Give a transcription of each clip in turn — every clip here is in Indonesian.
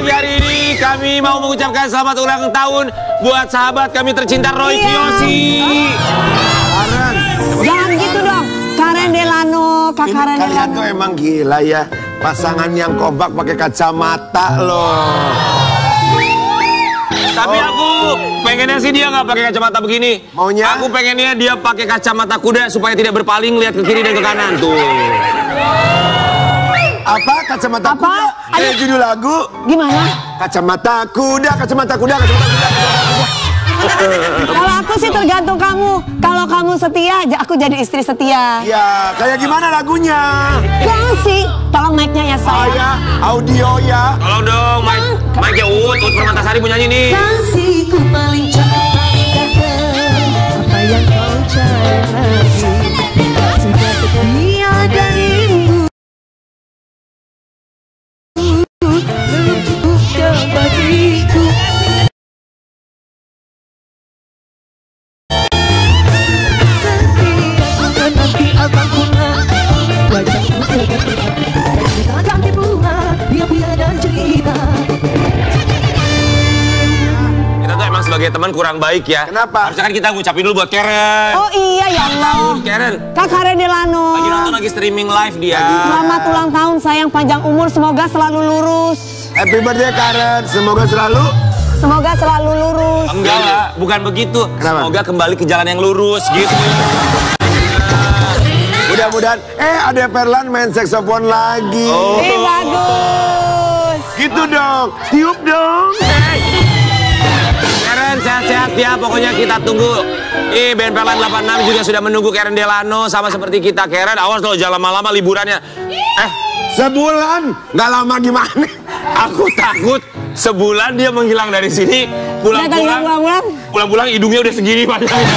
pagi hari ini kami mau mengucapkan selamat ulang tahun buat sahabat kami tercinta Roy Kiyoshi. Karen. Jangan gitu dong. Karen Delano, Kak Karen Delano. Kalian tuh emang gila ya. Pasangan yang kompak pakai kacamata loh. Tapi aku pengennya sih dia nggak pakai kacamata begini. Maunya? Aku pengennya dia pakai kacamata kuda supaya tidak berpaling lihat ke kiri dan ke kanan tuh. Apa? Kacamata Apa? kuda? Ada judul lagu. Gimana? Kacamata kuda, kacamata kuda, kacamata kuda. Kalau aku sih tergantung kamu. Kalau kamu setia, aku jadi istri setia. Ya, kayak gimana lagunya? Jangan sih. Tolong mic-nya ya Oh saya. ya, audio ya. Tolong dong, Mike ya Ut Permatasari punya nyanyi nih. Kasihku paling cepat apa yang kau cari. Sudah setia darimu belum cukup bagiku. Setia nanti abang pulang, wajahmu segar ganti bunga, biar dan cerita. Kita tuh emang sebagai teman kurang baik ya. Kenapa? Harusnya kan kita ngucapin dulu buat Karen. Oh iya ya Allah. Karen, Kak Karen Delano. lagi nonton lagi streaming live dia. Selamat ulang tahun sayang, panjang umur, semoga selalu lurus. Happy birthday Karen, semoga selalu. Semoga selalu lurus. Enggak lah, bukan begitu. Kenapa? Semoga kembali ke jalan yang lurus gitu. Mudah-mudahan, ada Perlan main saksofon lagi. Oh. Ih, bagus. Gitu dong, tiup dong. Karen sehat-sehat ya, pokoknya kita tunggu. Band Perlan 86 juga sudah menunggu Karen Delano sama seperti kita. Karen, awas loh jangan lama-lama liburannya. Sebulan, nggak lama gimana? Aku takut sebulan dia menghilang dari sini. Pulang-pulang hidungnya udah segini panjangnya.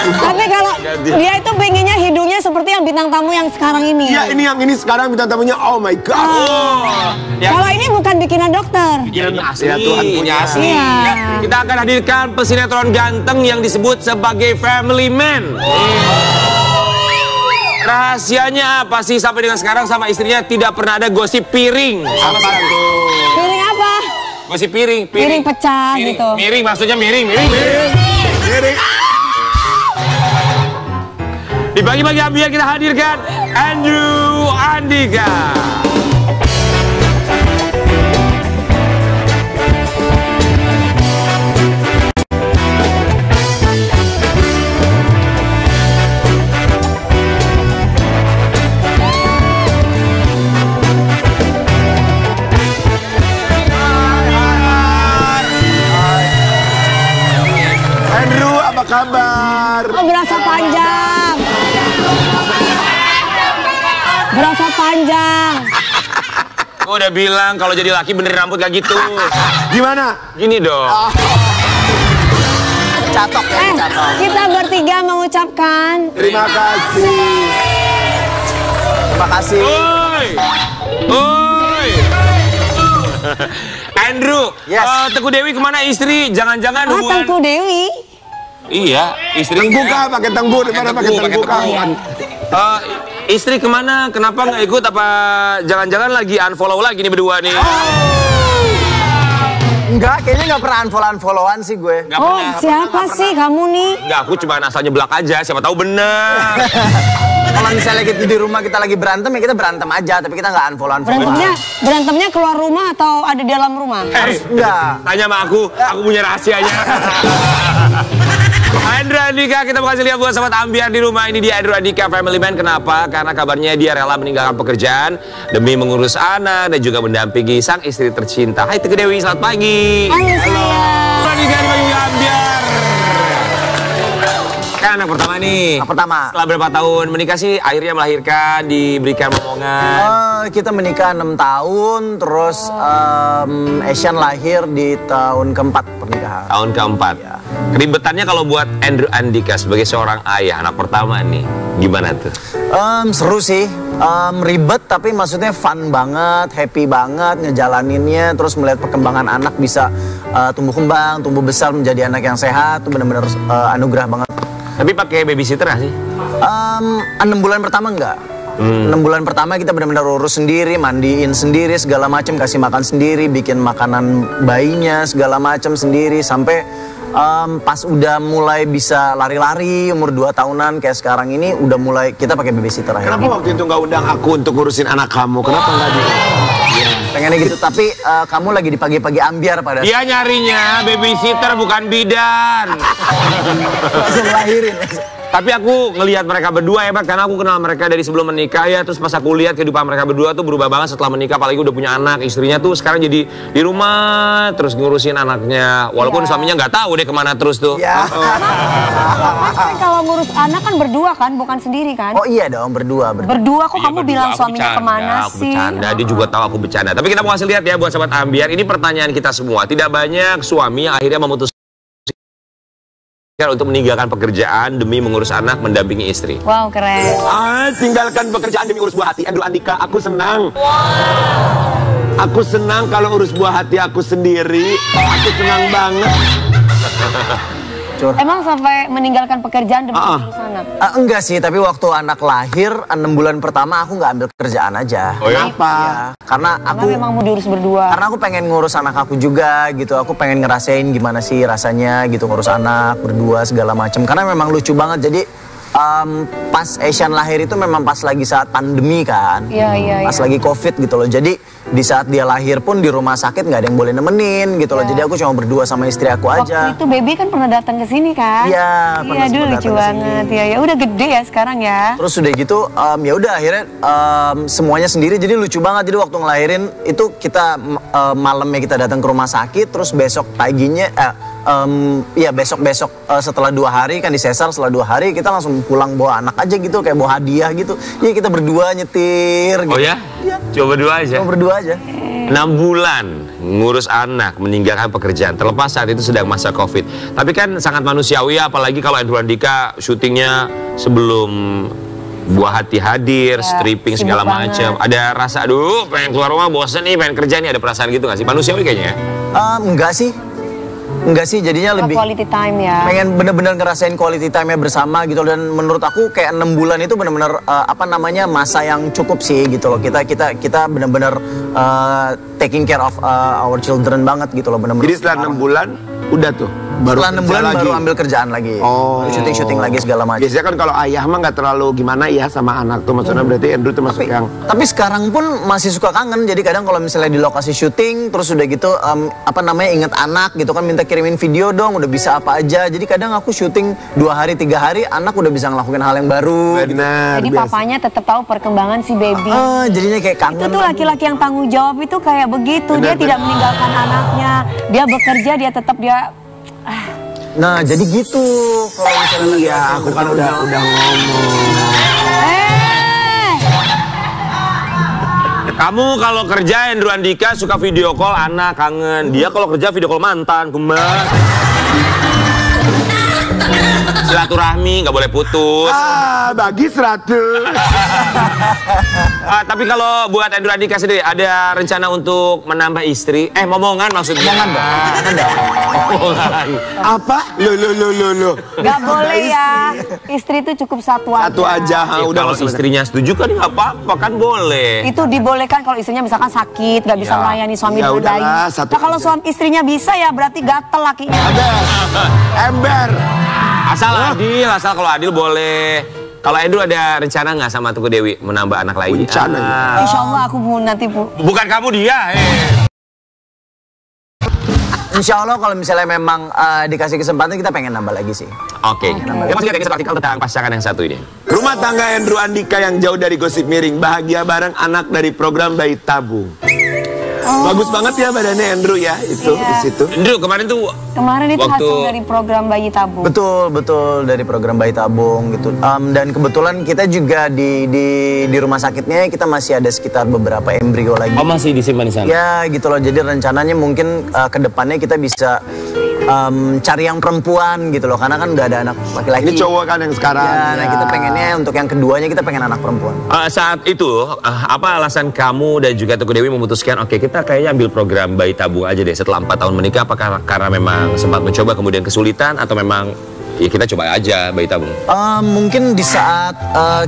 Tapi kalau dia itu pengennya hidungnya seperti yang bintang tamu yang sekarang ini. Iya, ini yang ini sekarang bintang tamunya, oh my god. Kalau ini bukan bikinan dokter. Ini asli, Ya, Tuhan ini punya. asli. Iya. Ya, kita akan hadirkan pesinetron ganteng yang disebut sebagai family man. Rahasianya apa sih sampai dengan sekarang sama istrinya tidak pernah ada gosip piring? Apa tuh? Piring apa? Gosip piring. Piring pecah Miring, gitu. miring maksudnya miring. Di pagi-pagi ambiar kita hadirkan Andrew Andika. Andrew, apa kabar? Oh, berasa panjang. Berasa panjang. Gue udah bilang kalau jadi laki benerin rambut gak gitu. Gimana? Gini dong. Catok ya, catok. Kita bertiga mengucapkan Terima kasih. Terima kasih. Oi. Oi. Andrew, Yes. Teguh Dewi kemana istri? Jangan-jangan hubungan... Tengku Dewi. Iya, istri Tengbuka, pakai tengbu daripada pakai tengbuka. Istri kemana? Kenapa nggak ikut? Apa jangan-jangan lagi unfollow lagi nih berdua nih? Enggak, kayaknya nggak pernah unfollow-unfollowan sih gue. Nggak Oh, pernah. siapa sih kamu nih? Nggak, aku cuma asal nyeblak aja. Siapa tahu bener. Kalau misalnya kita di rumah kita lagi berantem ya kita berantem aja, tapi kita nggak unfollow-unfollowan. Berantemnya keluar rumah atau ada di dalam rumah? Enggak. Tanya sama aku punya rahasianya. Andrew Andika, kita mau kasih lihat buat sahabat ambiar di rumah. Ini dia Andrew Andika Family Man. Kenapa? Karena kabarnya dia rela meninggalkan pekerjaan demi mengurus anak dan juga mendampingi sang istri tercinta. Hai Teguh Dewi, selamat pagi. Halo sayang. Andika di pagi ambiar. Kan anak pertama nih. Yang pertama, Setelah berapa tahun menikah sih akhirnya melahirkan, diberikan momongan. kita menikah 6 tahun, terus Asian lahir di tahun keempat pernikahan. Tahun keempat. Ya. Keribetannya kalau buat Andrew Andika sebagai seorang ayah anak pertama nih, gimana tuh? Seru sih, ribet tapi maksudnya fun banget, happy banget ngejalaninnya, terus melihat perkembangan anak bisa tumbuh kembang, tumbuh besar menjadi anak yang sehat, itu benar-benar anugerah banget. Tapi pakai babysitter nggak sih? 6 bulan pertama enggak. 6 bulan pertama kita benar-benar urus sendiri, mandiin sendiri segala macam, kasih makan sendiri, bikin makanan bayinya segala macam sendiri sampai pas udah mulai bisa lari-lari umur 2 tahunan kayak sekarang ini udah mulai kita pakai babysitter akhirnya. Kenapa waktu itu nggak undang aku untuk ngurusin anak kamu? Kenapa nggak di? Pengennya gitu, tapi kamu lagi di pagi-pagi ambiar pada Dia nyarinya babysitter bukan bidan. langsung lahirin. Tapi aku ngelihat mereka berdua hebat karena aku kenal mereka dari sebelum menikah ya. Terus pas aku lihat kehidupan mereka berdua tuh berubah banget setelah menikah. Apalagi udah punya anak, istrinya tuh sekarang jadi di rumah terus ngurusin anaknya. Walaupun suaminya nggak tahu deh kemana terus tuh. Ya. Kan kalau ngurus anak kan berdua kan, bukan sendiri kan? Oh iya dong, berdua. Berdua kok Iya, kamu berdua. bilang Aku suaminya bercanda, kemana aku sih? bercanda, dia juga tahu aku bercanda. Tapi kita mau kasih lihat ya buat sahabat ambiar. Ini pertanyaan kita semua. Tidak banyak suami yang akhirnya memutuskan untuk meninggalkan pekerjaan demi mengurus anak, mendampingi istri. Wow, keren. Tinggalkan pekerjaan demi urus buah hati. Andrew Andika, aku senang. Aku senang kalau urus buah hati aku sendiri. Aku senang banget. Emang sampai meninggalkan pekerjaan demi ngurus anak? Enggak sih, tapi waktu anak lahir 6 bulan pertama aku nggak ambil kerjaan aja. Oh ya? Kenapa? Karena Karena aku memang mau diurus berdua. Karena aku pengen ngurus anak aku juga gitu. Aku pengen ngerasain gimana sih rasanya gitu ngurus anak berdua segala macam. Karena memang lucu banget. Jadi pas Asian lahir itu memang pas lagi saat pandemi kan. Iya. Pas lagi COVID gitu loh. Jadi di saat dia lahir pun di rumah sakit nggak ada yang boleh nemenin gitu loh. Jadi aku cuma berdua sama istri aku aja. Waktu itu baby kan pernah datang ke sini kan? Iya, pernah Iya, dulu sempat lucu datang ke sini. banget. Ya udah gede ya sekarang ya. Terus udah gitu, ya udah akhirnya semuanya sendiri. Jadi lucu banget. Jadi waktu ngelahirin itu kita malamnya kita datang ke rumah sakit. Terus besok paginya, besok setelah 2 hari kan disesar. Setelah 2 hari kita langsung pulang bawa anak aja gitu, kayak bawa hadiah gitu. Iya kita berdua nyetir. Gitu. Oh ya? Iya. Coba berdua aja. Cuma berdua aja. 6 bulan ngurus anak, meninggalkan pekerjaan. Terlepas saat itu sedang masa COVID. Tapi kan sangat manusiawi, apalagi kalau Andrew Andika syutingnya sebelum buah hati hadir, stripping segala sibuk banget. macam. Ada rasa, aduh pengen keluar rumah, bosen nih, pengen kerja nih. Ada perasaan gitu gak sih? Manusiawi kayaknya ya? Enggak sih, jadinya lebih Quality time ya. pengen bener-bener ngerasain quality time-nya bersama gitu. Dan menurut aku kayak 6 bulan itu bener-bener masa yang cukup sih gitu loh. Kita bener-bener taking care of our children banget gitu loh, bener-bener. Jadi setelah 6 bulan udah tuh. Setelah 6 bulan kerja baru ambil kerjaan lagi. Oh. Syuting lagi segala macam. Biasanya kan kalau ayah mah nggak terlalu gimana ya sama anak tuh. Maksudnya berarti Andrew termasuk yang Tapi sekarang pun masih suka kangen. Jadi kadang kalau misalnya di lokasi syuting terus udah gitu inget anak gitu kan, minta kirimin video dong, udah bisa apa aja. Jadi kadang aku syuting 2 hari 3 hari anak udah bisa ngelakuin hal yang baru. benar. Jadi biasa. papanya tetap tahu perkembangan si baby. Jadinya kayak kangen. Itu tuh laki-laki yang tanggung jawab itu kayak begitu. Dia tidak meninggalkan anaknya. Dia bekerja, dia tetap Nah jadi gitu. Kalau misalnya Iya, aku kan udah ngomong. Kamu kalau kerja Andrew Andika suka video call anak, kangen. Dia kalau kerja video call mantan, gemes. Silaturahmi nggak boleh putus. Bagi 100. Tapi kalau buat Andrew Andika sendiri ada rencana untuk menambah istri? Momongan maksudnya? Momongan. Apa? Lo. Gak boleh ya. Istri itu cukup satu aja. Satu aja. Udah Kalau nggak usah. istrinya setuju kan nggak apa-apa, kan boleh. Itu dibolehkan kalau istrinya misalkan sakit, gak bisa Ya. melayani suami Ya dan bayi. udahlah, satu Nah kalau aja. suami istrinya bisa ya berarti gatel lakinya. Ada. Ember. Asal adil, asal kalau adil boleh. Kalau Andrew ada rencana nggak sama Tuku Dewi menambah anak lagi? Rencana ya? Insya Allah aku mau nanti Bukan kamu dia. Insya Allah kalau misalnya memang dikasih kesempatan kita pengen nambah lagi sih. Oke. Kita masih ada kisah praktikal tentang pasangan yang satu ini. Rumah tangga Andrew Andika yang jauh dari gosip miring, bahagia bareng anak dari program bayi tabung. Bagus banget ya badannya Andrew ya itu di situ. Andrew kemarin tuh kemarin itu Waktu- hasil dari program bayi tabung. Betul dari program bayi tabung gitu. Dan kebetulan kita juga di rumah sakitnya kita masih ada sekitar beberapa embrio lagi. masih disimpan di sana. Ya gitu loh. Jadi rencananya mungkin ke depannya kita bisa cari yang perempuan gitu loh. Karena kan udah ada anak laki-laki. Ini cowok kan yang sekarang. Ya, nah kita pengennya untuk yang keduanya kita pengen anak perempuan. Saat itu apa alasan kamu dan juga Tuku Dewi memutuskan oke kita kayaknya ambil program bayi tabung aja deh setelah 4 tahun menikah? Apakah karena memang sempat mencoba kemudian kesulitan atau memang ya kita coba aja bayi tabung. Mungkin di saat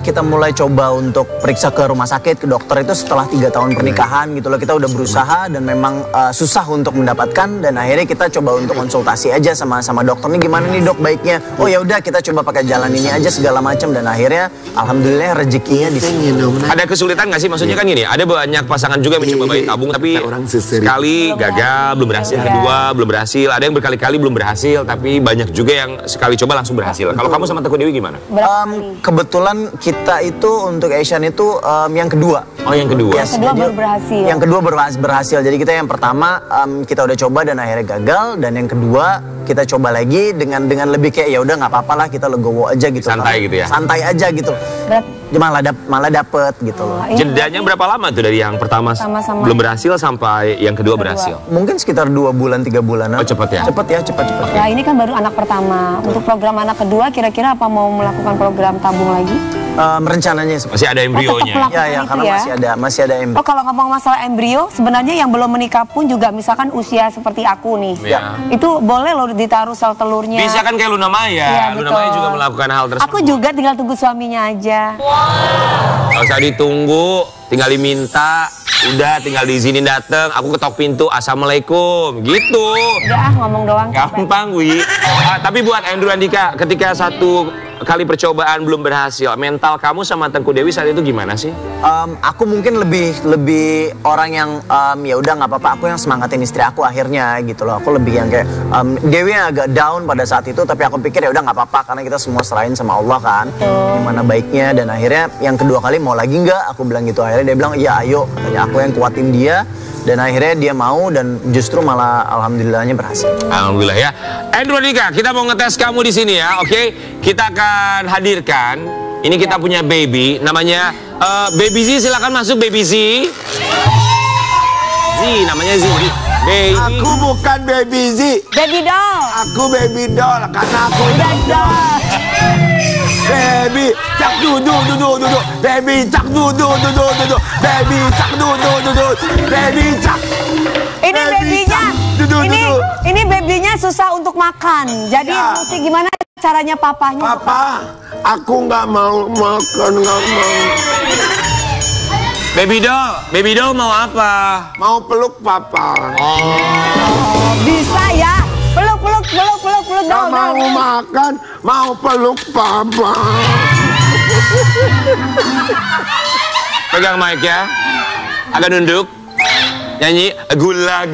kita mulai coba untuk periksa ke rumah sakit, ke dokter itu setelah 3 tahun pernikahan gitu loh. Kita udah berusaha dan memang susah untuk mendapatkan, dan akhirnya kita coba untuk konsultasi aja sama dokter nih, gimana nih dok baiknya. Oh ya udah kita coba pakai jalan ini aja segala macam, dan akhirnya alhamdulillah rezekinya di sini. Ada kesulitan nggak sih? Maksudnya kan gini, ada banyak pasangan juga yang mencoba bayi tabung tapi sekali gagal belum berhasil, kedua belum berhasil, ada yang berkali-kali belum berhasil, tapi banyak juga yang sekali coba langsung berhasil. Kalau kamu sama Teguh Dewi gimana? Kebetulan kita itu untuk Asian itu yang kedua. Oh yang kedua. Yes, Kedua baru berhasil. Yang kedua berhasil. Jadi kita yang pertama kita udah coba dan akhirnya gagal, dan yang kedua kita coba lagi dengan lebih kayak ya udah nggak apa-apa lah, kita legowo aja gitu. Santai gitu ya? Santai aja gitu. Malah dapet gitu loh. Jedanya berapa lama tuh dari yang pertama Sama-sama. belum berhasil sampai yang kedua berhasil? Mungkin sekitar 2 bulan 3 bulan. Oh cepet ya? Cepet. Ya ini kan baru anak pertama. Untuk program anak kedua kira-kira apa mau melakukan program tabung lagi? Rencananya Masih ada embrionya. tetap ya itu karena ya? masih ada embrio. Oh kalau ngomong masalah embrio, sebenarnya yang belum menikah pun juga misalkan usia seperti aku nih. Ya. Itu boleh loh ditaruh sel telurnya. Bisa kan kayak Luna Maya. Iya, Luna betul. Maya juga melakukan hal tersebut. Aku juga tinggal tunggu suaminya aja. Gak usah ditunggu, tinggal diminta. Udah tinggal diizinin dateng, aku ketok pintu, assalamualaikum, gitu. Udah ngomong doang. Gampang, Wi. Tapi buat Andrew Andika, ketika satu kali percobaan belum berhasil, mental kamu sama Teguh Dewi saat itu gimana sih? Aku mungkin lebih orang yang ya udah nggak apa-apa, aku yang semangatin istri aku akhirnya gitu loh. Aku lebih yang kayak Dewi yang agak down pada saat itu, tapi aku pikir ya udah nggak apa-apa karena kita semua serahin sama Allah kan. Gimana baiknya, dan akhirnya yang kedua kali mau lagi nggak? Aku bilang gitu, akhirnya dia bilang iya ayo, katanya aku yang kuatin dia, dan akhirnya dia mau, dan justru malah alhamdulillahnya berhasil. Alhamdulillah ya. Andrew Andika, kita mau ngetes kamu di sini ya, oke? Kita akan hadirkan. Ini kita punya baby, namanya Baby Z. Silakan masuk Baby Z. Z, namanya Z. Baby. Aku bukan Baby Z. Baby doll. Aku Baby doll karena aku Udah doll. Baby cak duduk. Baby cak duduk. Baby cak duduk. Baby cak. Ini Baby babynya, duduk. ini babynya susah untuk makan. Jadi Ya. mesti gimana caranya papahnya? Papa, aku nggak mau makan, nggak mau. Baby doll mau apa? Mau peluk papa. Oh, bisa ya. Peluk Nggak doll. mau makan, mau peluk papa. Pegang mic ya. Agak nunduk. Nyanyi gula.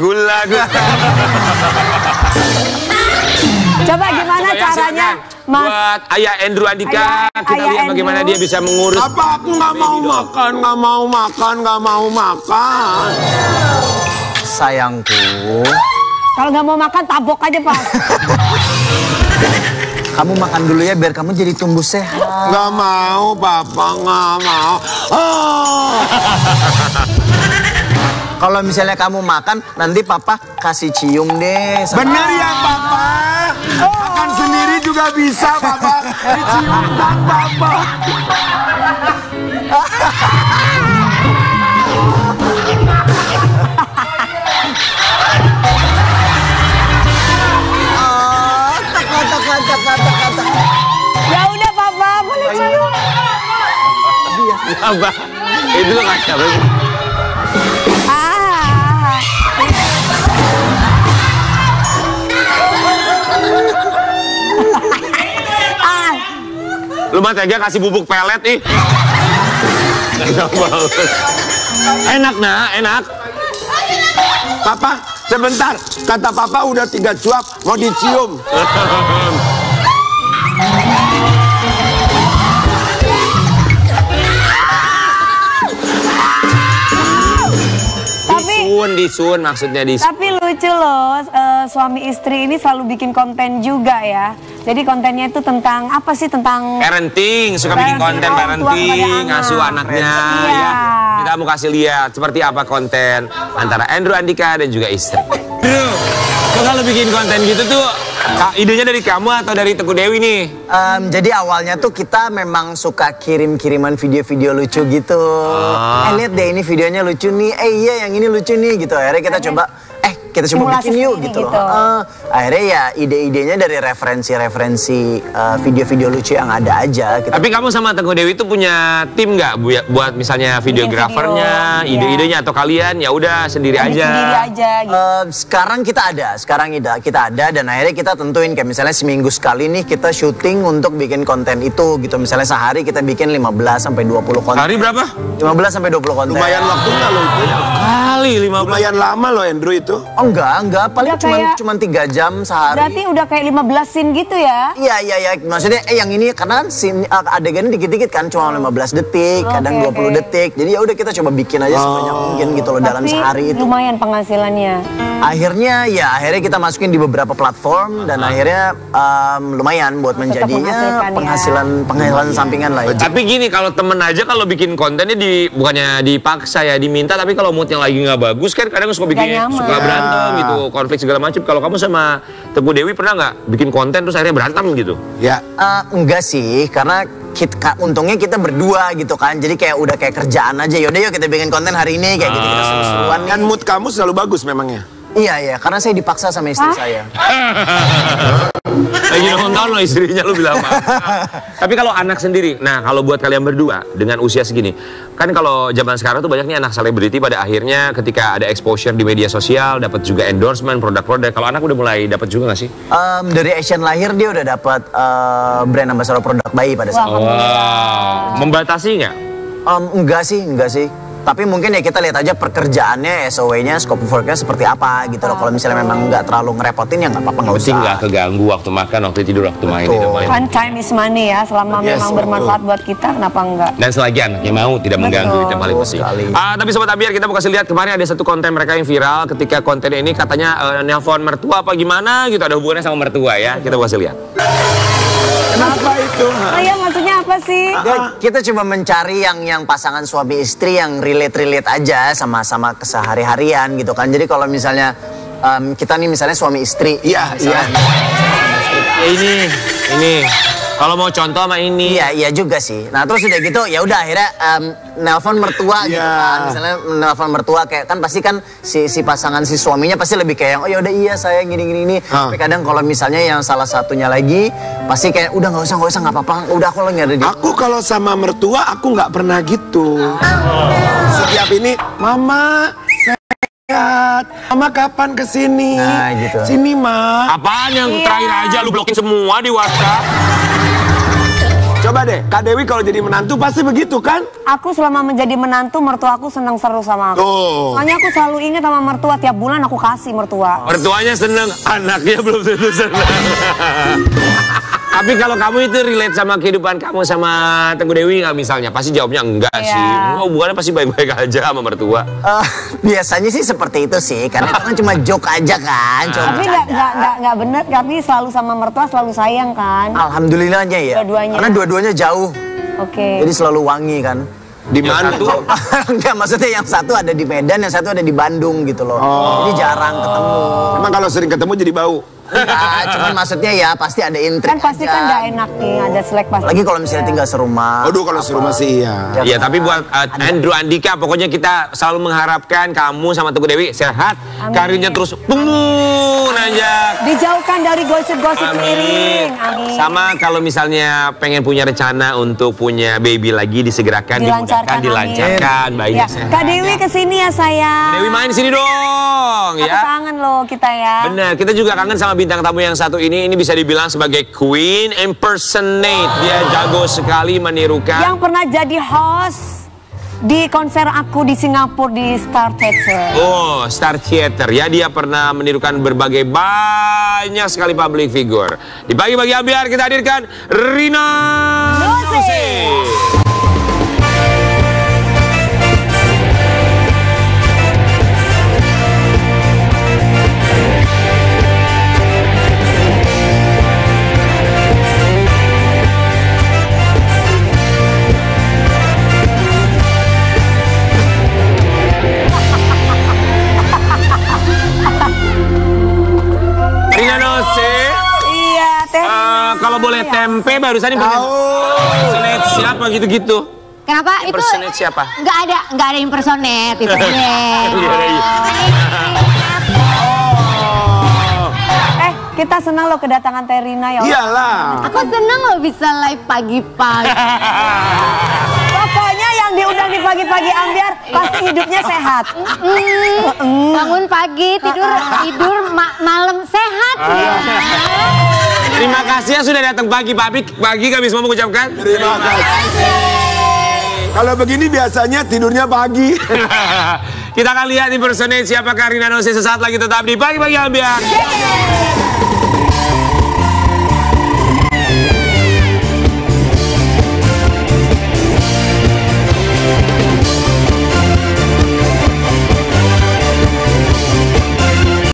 Coba gimana Coba ya, caranya, silakan. Mas? Buat Ayah Andrew Andika, Ayah kita lihat Andrew. bagaimana dia bisa mengurus. Apa aku nggak mau makan, nggak mau makan. Sayangku, Kalau nggak mau makan tabok aja Pak. kamu makan dulu ya biar kamu jadi tumbuh sehat. Nggak mau, papa nggak mau. Oh. Kalau misalnya kamu makan, nanti papa kasih cium deh. Bener ya papa? Makan sendiri juga bisa papa. Dicium kan papa. Kata. Ya udah Papa, boleh cium. Apa? Itu lo nggak siapa? Ah. Ah. Lu mah tega kasih bubuk pelet ih. Enak banget. Enak nah, enak. Papa, sebentar. Kata papa udah 3 suap, mau dicium. Disun maksudnya disun. Tapi lucu loh, suami istri ini selalu bikin konten juga ya. Jadi kontennya itu tentang apa sih? Tentang Parenting, suka bikin konten orang tua kepada parenting, anak. ngasuh anaknya Iya. ya. Kita mau kasih lihat seperti apa konten antara Andrew Andika dan juga istri. Andrew, kok kalau bikin konten gitu tuh idenya dari kamu atau dari Teguh Dewi nih? Jadi awalnya tuh kita memang suka kirim-kiriman video-video lucu gitu. Lihat deh ini videonya lucu nih. Iya yang ini lucu nih gitu. Akhirnya kita coba. kita coba Simulasi bikin yuk sendiri gitu loh. gitu. Akhirnya ya ide-idenya dari referensi video-video lucu yang ada aja. Gitu. Tapi kamu sama Teguh Dewi itu punya tim nggak buat misalnya videografernya, video, ide-idenya atau kalian ya udah sendiri aja? Sendiri aja gitu. Sekarang kita ada dan akhirnya kita tentuin kayak misalnya seminggu sekali nih kita syuting untuk bikin konten itu gitu. Misalnya sehari kita bikin 15 sampai 20 konten. Hari berapa? 15 sampai 20 konten. Lumayan waktunya loh itu. Kali 15. Lumayan lama loh Andrew itu. Oh enggak, paling Udah cuma 3 jam sehari. Berarti udah kayak 15 scene gitu ya? Iya, maksudnya yang ini karena adegannya dikit-dikit kan cuma 15 detik, kadang 20 detik. Jadi ya udah kita coba bikin aja sebanyak mungkin gitu loh dalam Tapi sehari itu. lumayan penghasilannya. Akhirnya kita masukin di beberapa platform dan akhirnya lumayan buat menjadinya menghasilkan penghasilan sampingan lah ya. Tapi gini, kalau temen aja kalau bikin kontennya bukannya dipaksa ya, diminta, tapi kalau moodnya lagi nggak bagus kan kadang suka suka berantem gitu, konflik segala macam. Kalau kamu sama Teguh Dewi pernah nggak bikin konten terus akhirnya berantem gitu? Ya. Enggak sih, karena untungnya kita berdua gitu kan, jadi kayak udah kayak kerjaan aja. Yaudah yuk kita bikin konten hari ini kayak gitu kita seru-seruan. Dan mood kamu selalu bagus memangnya. Iya, karena saya dipaksa sama istri saya. Lagi nonton lo istrinya lu bilang apa? Tapi kalau anak sendiri, nah kalau buat kalian berdua dengan usia segini, kan kalau zaman sekarang tuh banyaknya anak selebriti pada akhirnya ketika ada exposure di media sosial dapat juga endorsement produk-produk. Kalau anak udah mulai dapat juga nggak sih? Dari Asian lahir dia udah dapat brand ambassador produk bayi pada saat itu. Wow. Membatasi nggak? Enggak sih. Tapi mungkin ya kita lihat aja pekerjaannya, SOW-nya, scope of work-nya seperti apa gitu loh. Kalau misalnya memang nggak terlalu ngerepotin ya nggak apa-apa, nggak usah. Nggak keganggu waktu makan, waktu tidur, waktu main. Kan time is money ya, selama memang bermanfaat buat kita, kenapa enggak? Dan selagi anaknya mau, tidak mengganggu, itu yang paling penting. Tapi Sobat Ambiar, kita mau kasih lihat kemarin ada satu konten mereka yang viral. Ketika konten ini katanya nelpon mertua apa gimana gitu, ada hubungannya sama mertua ya. Kita mau kasih lihat. Kenapa itu? Iya, maksudnya apa sih? Kita coba mencari yang pasangan suami istri yang relate aja sama kesehari-harian gitu kan. Jadi kalau misalnya kita nih misalnya suami istri. Iya. Ya ini. Kalau mau contoh sama ini. Iya juga sih. Nah terus udah gitu ya udah akhirnya nelpon mertua gitu kan. Misalnya nelpon mertua kayak kan pasti kan si pasangan si suaminya pasti lebih kayak oh ya udah iya saya gini. Tapi kadang kalau misalnya yang salah satunya lagi pasti kayak udah nggak usah nggak apa-apa. Udah aku lagi ada di. Aku kalau sama mertua aku nggak pernah gitu. Setiap ini mama sehat. Mama kapan kesini? Nah gitu. Sini Ma. Apaan yang terakhir aja lu blokin semua di WhatsApp? Coba deh, Kak Dewi kalau jadi menantu pasti begitu kan? Aku selama menjadi menantu, mertua aku senang seru sama aku. Soalnya aku selalu ingat sama mertua, tiap bulan aku kasih mertua. Mertuanya seneng, anaknya belum tentu seneng. Tapi kalau kamu itu relate sama kehidupan kamu sama Teguh Dewi nggak misalnya? Pasti jawabnya enggak sih. Hubungannya pasti baik-baik aja sama mertua. Biasanya sih seperti itu sih, karena itu kan cuma joke aja kan. Tapi nggak bener, kami selalu sama mertua selalu sayang kan. Alhamdulillahnya ya. Dua-duanya. Karena dua-duanya jauh. Oke. Jadi selalu wangi kan. Di mana tuh? Enggak, maksudnya yang satu ada di Medan, yang satu ada di Bandung gitu loh. Jadi jarang ketemu. Emang kalau sering ketemu jadi bau? Enggak, cuman maksudnya ya pasti ada intrik Kan pasti kan nggak enak nih, ada selek pasti. Lagi kalau misalnya tinggal serumah. Aduh kalau serumah sih iya. Iya, tapi buat Andrew Andika, pokoknya kita selalu mengharapkan kamu sama Teguh Dewi sehat, karirnya terus bungun aja. Dijauhkan dari gosip-gosip miring. Amin. Sama kalau misalnya pengen punya rencana untuk punya baby lagi disegerakan, dimudahkan, dilancarkan, bayinya sehat. Kak Dewi kesini ya sayang. Dewi main sini dong, Aku ya. kangen loh kita ya. Benar, kita juga kangen sama bintang tamu yang satu ini bisa dibilang sebagai Queen Impersonate. Dia jago sekali menirukan. Yang pernah jadi host di konser aku di Singapura di Star Theater. Oh, Star Theater ya, dia pernah menirukan berbagai banyak sekali public figure. Di pagi-pagi Ambiar kita hadirkan Rina Nose. Rina Nose. Iya, teh. Kalau boleh tempe barusan ini impersonate siapa gitu-gitu. Kenapa? Impersonate siapa? Nggak ada impersonate itu. Kita senang loh kedatangan Terina ya. Iyalah. Aku seneng loh bisa live pagi-pagi. Pokoknya yang diundang di pagi-pagi Ambiar pasti hidupnya sehat. Bangun pagi, tidur malam sehat. Terima kasih ya sudah datang pagi kami semua mengucapkan. Terima kasih. Kalau begini biasanya tidurnya pagi. Kita akan lihat impersonate siapakah Rina Nose sesaat lagi tetap di pagi-pagi Ambiar.